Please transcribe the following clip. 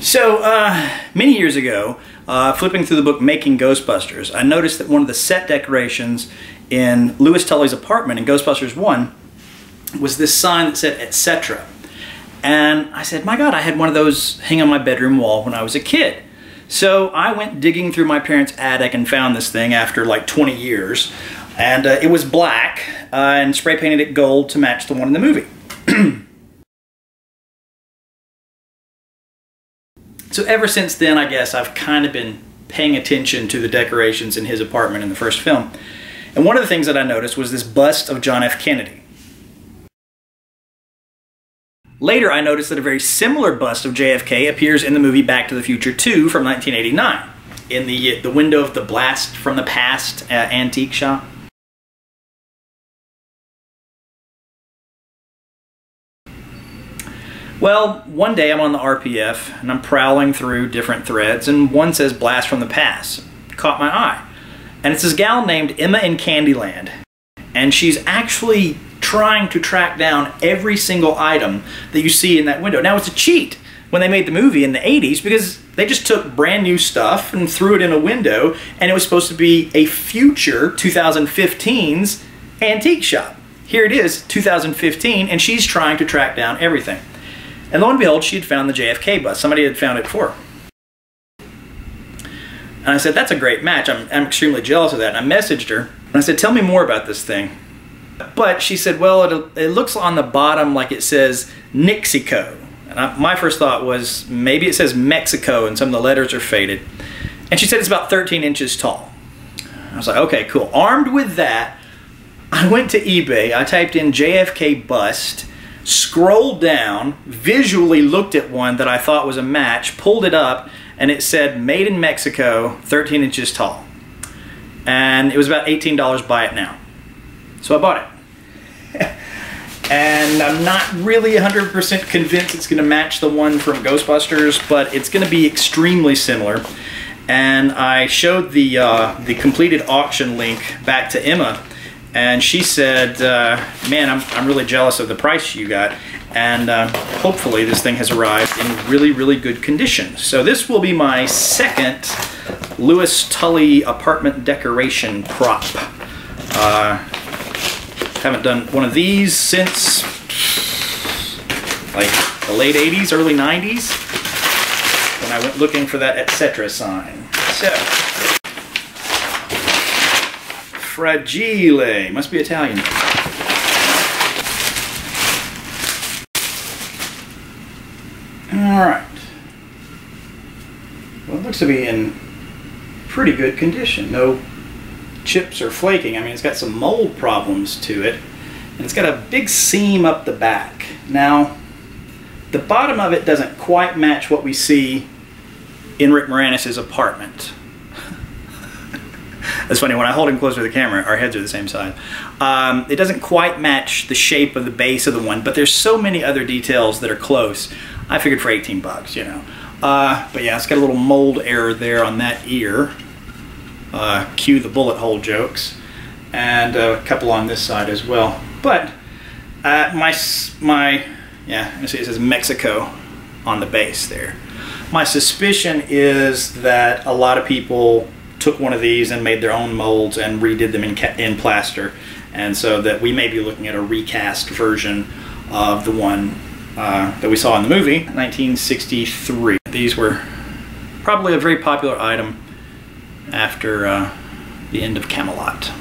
So, many years ago, flipping through the book Making Ghostbusters, I noticed that one of the set decorations in Louis Tully's apartment in Ghostbusters 1 was this sign that said, etc. And I said, my God, I had one of those hang on my bedroom wall when I was a kid. So I went digging through my parents' attic and found this thing after like 20 years. And it was black and spray painted it gold to match the one in the movie. So ever since then, I guess, I've kind of been paying attention to the decorations in his apartment in the first film. And one of the things that I noticed was this bust of John F. Kennedy. Later, I noticed that a very similar bust of JFK appears in the movie Back to the Future 2 from 1989, in the window of the Blast from the Past antique shop. Well, one day I'm on the RPF and I'm prowling through different threads, and one says Blast from the Past. Caught my eye. And it's this gal named Emma in Candyland. And she's actually trying to track down every single item that you see in that window. Now, it's a cheat when they made the movie in the 80s because they just took brand new stuff and threw it in a window, and it was supposed to be a future 2015's antique shop. Here it is, 2015, and she's trying to track down everything. And lo and behold, she had found the JFK bus. Somebody had found it for her. And I said, that's a great match. I'm extremely jealous of that. And I messaged her, and I said, tell me more about this thing. But she said, well, it looks on the bottom like it says Nixico. And my first thought was, maybe it says Mexico and some of the letters are faded. And she said it's about 13 inches tall. I was like, okay, cool. Armed with that, I went to eBay. I typed in JFK bust, scrolled down, visually looked at one that I thought was a match, pulled it up, and it said made in Mexico, 13 inches tall. And it was about $18, buy it now. So I bought it. And I'm not really 100% convinced it's going to match the one from Ghostbusters, but it's going to be extremely similar. And I showed the completed auction link back to Emma, and she said, man, I'm really jealous of the price you got, and hopefully this thing has arrived in really, really good condition. So this will be my second Louis Tully apartment decoration prop. Haven't done one of these since like the late 80s, early 90s, when I went looking for that etc. sign. So, Fragile, must be Italian. Alright. Well, it looks to be in pretty good condition. No chips or flaking. I mean, it's got some mold problems to it, and it's got a big seam up the back. Now, the bottom of it doesn't quite match what we see in Rick Moranis' apartment. That's funny, when I hold him closer to the camera, our heads are the same size. It doesn't quite match the shape of the base of the one, but there's so many other details that are close. I figured for 18 bucks, you know. But yeah, it's got a little mold error there on that ear. Cue the bullet hole jokes, and a couple on this side as well. But yeah, you see it says Mexico on the base there. My suspicion is that a lot of people took one of these and made their own molds and redid them in plaster, and so that we may be looking at a recast version of the one that we saw in the movie, 1963. These were probably a very popular item after the end of Camelot.